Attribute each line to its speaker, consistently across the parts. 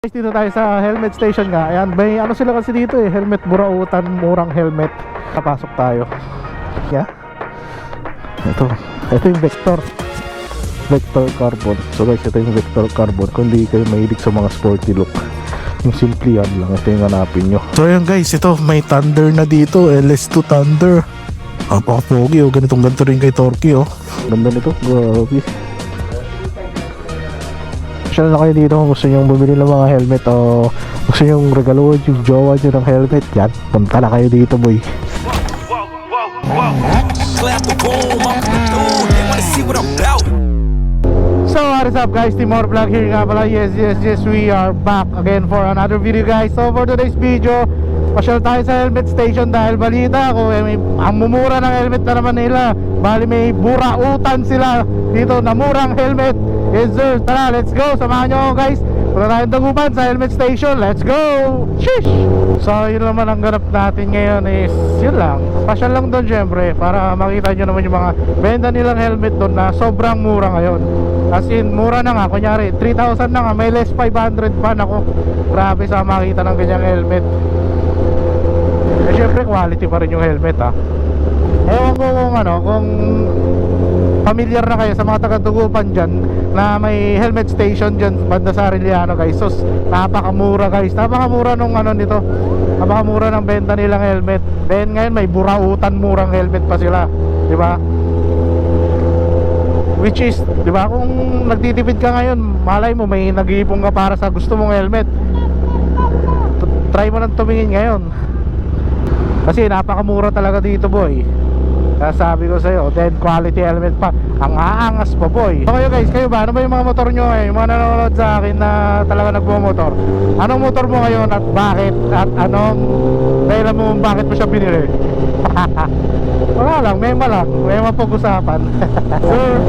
Speaker 1: Guys, dito tayo sa helmet station nga. Ayan, may ano sila kasi dito eh, helmet burautan, murang helmet. Papasok tayo. Yeah. Ito yung Vector Carbon. So guys, ito yung Vector Carbon. Kung di kayo mahilig sa mga sporty look, yung simple yan lang, ito yung hanapin nyo. So ayan guys, ito may Thunder na dito, LS2 Thunder. Napaka-pogi oh, ganito rin kay Torque oh. Ganda nito, grabe. Siya na kayo dito kung gusto nyo bumili ng mga helmet o gusto nyo regaluhan yung jowa nyo ng helmet. Yan, punta na kayo dito boy. So what is up guys, Timor Vlog here nga pala. Yes, we are back again for another video guys. So for today's video, pasyal tayo sa helmet station dahil balita ko ang mumura ng helmet na naman nila. Bali may burautan sila dito na murang helmet. Yes sir, tara let's go, samahan nyo ako guys. Punta tayong Dagupan sa helmet station, let's go! Sheesh! So yun naman ang ganap natin ngayon is yun lang, pasyal lang doon syempre para makita nyo naman yung mga benta nilang helmet doon na sobrang mura ngayon. As in, mura na nga, kunyari 3,000 na nga, may less 500 pa. Ako, grabe sa makita ng ganyang helmet. Eh syempre quality pa rin yung helmet ha. Ewan ko kung familiar na kayo sa mga taga-Dagupan dyan na may helmet station dyan banda sa Arellano guys. So napakamura guys, napakamura nung nito, napakamura ng benta nilang helmet. Then ngayon may burautan murang helmet pa sila, di ba? Which is, di ba, kung nagtitipid ka ngayon, malay mo may nag-iipon ka para sa gusto mong helmet. Try mo nang tumingin ngayon kasi napakamura talaga dito boy. Kaya sabi ko sa'yo, then quality helmet pa, ang aangas pa boy. So kayo guys, kayo ba? Ano ba yung mga motor nyo ngayon? Yung mga nanonood sa akin na talaga nagbumotor, anong motor mo ngayon at bakit? At anong dahilan mo bakit mo siya binili? Wala lang, may mapag-usapan. Sir,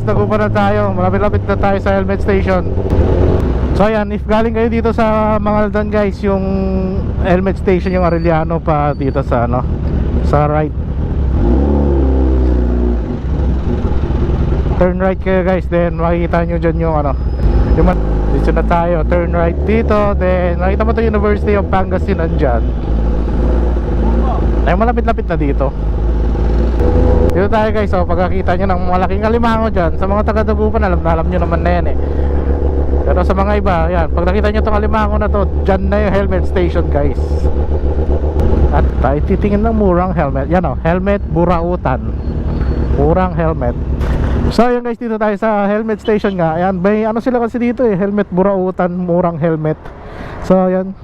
Speaker 1: Dagupan na tayo, malapit-lapit na tayo sa helmet station. So ayan, if galing kayo dito sa Mangaldan guys, yung helmet station yung Arellano pa dito sa sa right. Turn right kayo guys, then makikita nyo dyan yung dito na tayo, turn right dito, then makita mo to University of Pangasinan dyan. Ay malapit-lapit na dito. Dito tayo guys, so pagkakita nyo ng malaking alimango dyan, sa mga taga-Dagupan alam nyo naman na yan eh. Pero sa mga iba, yan, pag nakita nyo itong alimango na to, dyan na yung helmet station guys. At tayo titingin ng murang helmet. Yan o, helmet burautan, murang helmet. So yan guys, dito tayo sa helmet station nga. Ayan, may ano sila kasi dito eh, helmet burautan, murang helmet. So yan,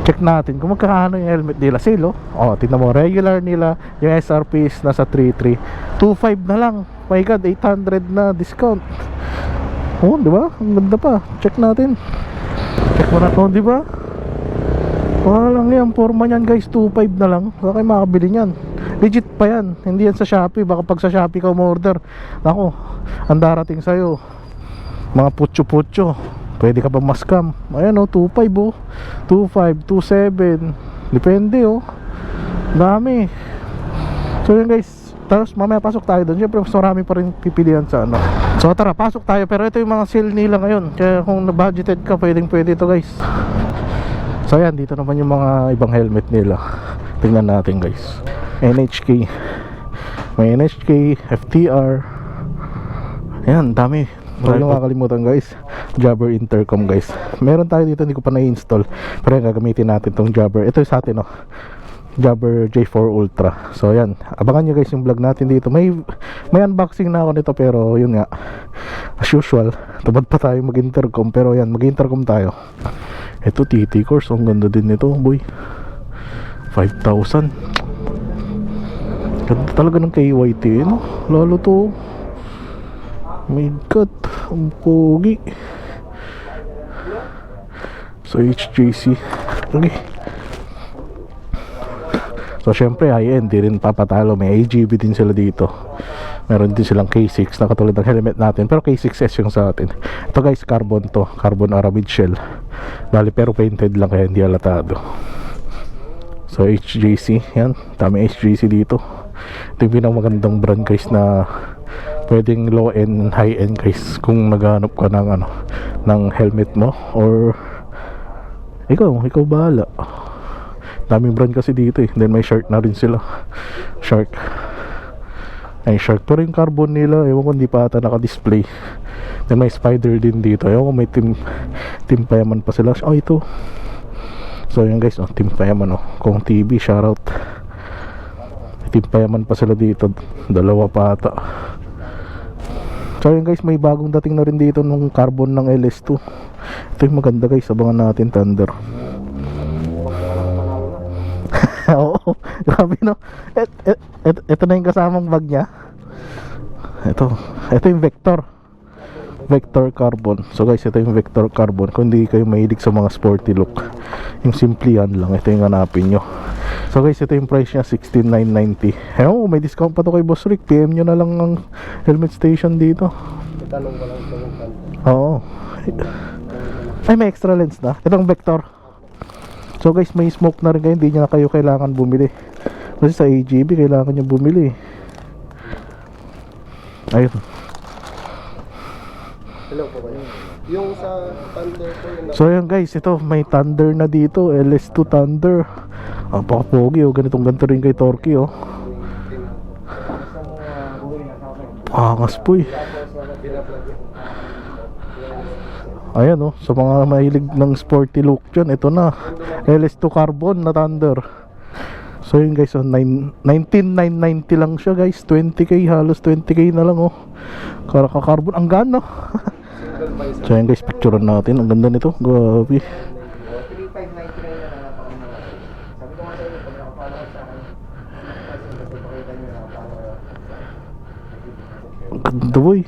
Speaker 1: check natin kung magkakano yung helmet nila. Sale oh, tingnan mo, regular nila yung SRP is nasa 3,300, 2,500 na lang. My god, 800 na discount. Oh, di ba? Ang ganda pa. Check natin. Check mo na to, di ba? Walang yan, forma niyan guys, 2,500 na lang. Baka kayo makabili niyan. Legit pa yan. Hindi yan sa Shopee. Baka pag sa Shopee ka umorder, ako, ang darating sa'yo mga putyo-putyo. Pwede ka pa ma-scam. Ayan 2,500 2,500, 2,700. Depende dami. So yun guys, tapos mamaya pasok tayo doon. Siyempre mas marami pa rin pipilian sa So tara, pasok tayo. Pero ito yung mga sale nila ngayon. Kaya kung na-budgeted ka, pwede ito guys. So ayan, dito naman yung mga ibang helmet nila. Tingnan natin guys. NHK, may NHK, FTR. Ayan, dami. Huwag nyo kakalimutan guys, Jabber intercom guys. Meron tayo dito, hindi ko pa na-install, pero yung gagamitin natin tong Jabber. Ito yung sa atin Jabber J4 Ultra. So yan, abangan nyo guys yung vlog natin dito. May unboxing na ako nito, pero yun nga, as usual, tabad pa tayo mag-intercom. Pero yan, mag-intercom tayo. Ito TT course, ang ganda din nito boy, 5,000. Ganda talaga ng KYT lalo to. My god, ang pogi. So HJC. Okay. So syempre high-end, di rin papatalo. May AGB din sila dito. Meron din silang K6 na katulad ng helmet natin, pero K6S yung sa atin. Ito guys, carbon to, carbon aramid shell. Bali pero painted lang kaya hindi halatado. So HJC, yan, dami HJC dito. Ito yung pinakamagandang brand guys na pwedeng low end, high end guys kung naghanap ka ng ano, ng helmet mo or ikaw bahala. Daming brand kasi dito eh. Then may Shark na rin sila. Shark. Ay Shark. Pero yung carbon nila, ewan ko hindi pa ata naka-display. Then may Spider din dito. Ewan ko may Team Payaman pa sila. Oh ito. So yun guys, Team Payaman Kung TV, shoutout. Team Payaman pa sila dito. Dalawa pa ata. So yun guys, may bagong dating na rin dito nung carbon ng LS2. Ito yung maganda guys, abangan natin Thunder. Oo, grabe no. Ito na yung kasamang bag niya. Ito yung Vector Carbon. So guys, ito yung Vector Carbon. Kung hindi kayo mahilig sa mga sporty look, yung simple yan lang, ito yung hanapin nyo. So guys, ito yung price niya, 16,990. Ewan, may discount pa to kay Boss Rick. PM nyo na lang ang helmet station dito.
Speaker 2: Tanong ko lang sa mga.
Speaker 1: Oo. Ay, may extra lens na. Itong Vector. So guys, may smoke na rin kayo. Hindi nyo na kayo kailangan bumili. Kasi sa AGB, kailangan nyo bumili. Ayun.
Speaker 2: Hello po kayo. Yung sa Thunder po yun.
Speaker 1: So ayun guys, ito may Thunder na dito. LS2 Thunder. Napaka-pogi ganitong ganito rin kay Torque Angas po eh. Ayan sa mga mahilig ng sporty look dyan, ito na LS2 Carbon na Thunder. So yun guys, 19,990 lang siya guys. 20k, halos 20k na lang Carbon, ang gano. So yun guys, picturean natin. Ang ganda nito, grabe. Ang ganda boy.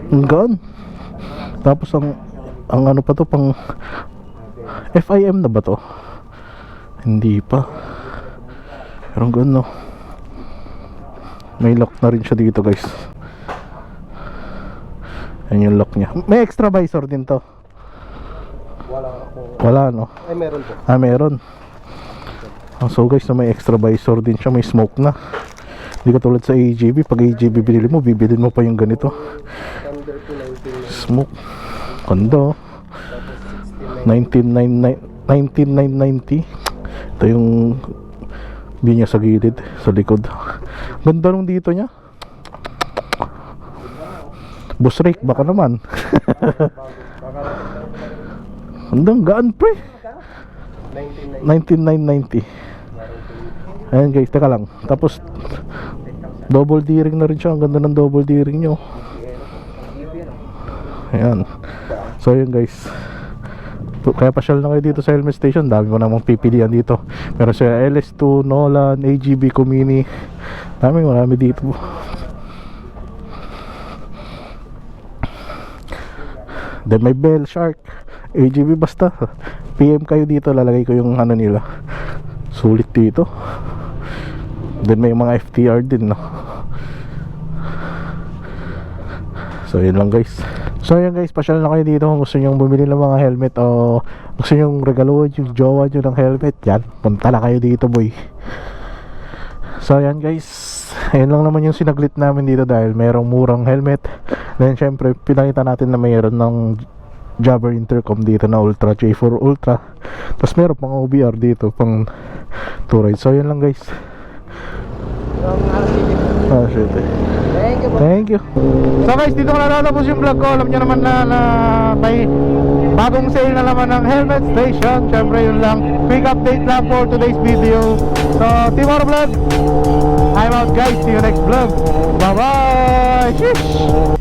Speaker 1: Ang gaan. Tapos ang ano pa to, pang FIM na ba to? Hindi pa. Pero gano. May lock na rin siya dito guys. Ayan yung lock niya. May extra visor din to. Wala no?
Speaker 2: Ay meron po.
Speaker 1: Meron. So guys, may extra visor din siya. May smoke na. Hindi ka tulad sa AGB. Pag AGB binili mo, bibilin mo pa yung ganito.
Speaker 2: Thunder po 19.
Speaker 1: Smoke. Ganda 19,990. Ito yung binya sa gilid, sa likod. Ganda nung dito niya. Boss Rick, baka naman. Gandang gaan pre. 19,990. Ayan guys, teka lang. Tapos double D-ring na rin siya. Ang ganda ng double D-ring nyo. Ayan. So yun guys, kaya pasyal na kayo dito sa helmet station. Dami mo namang pipilian dito. Meron siya LS2, Nolan, AGB, Kumini. Marami dito. Then may Bell, Shark, AGB, basta PM kayo dito, lalagay ko yung ano nila. Sulit dito. Then may mga FTR din So yun lang guys. So yun guys, pasyal na kayo dito kung gusto nyong bumili ng mga helmet o gusto nyong regaluhan yung jowa nyo ng helmet. Yan, punta na kayo dito boy. So yan guys, ayun lang naman yung sinaglit namin dito dahil merong murang helmet. Then syempre pinakita natin na mayroon ng Jabber intercom dito na Ultra J4 Ultra. Tapos meron pang OBR dito pang 2 ride. So yun lang guys. Shit Thank you. So guys, dito ko natatapos yung vlog ko. Alam nyo naman na may bagong sale na naman ng helmet station. Syempre yun lang, quick update lang for today's video. So Team Oro Vlog, I'm out guys. See you next vlog. Bye bye. Sheesh.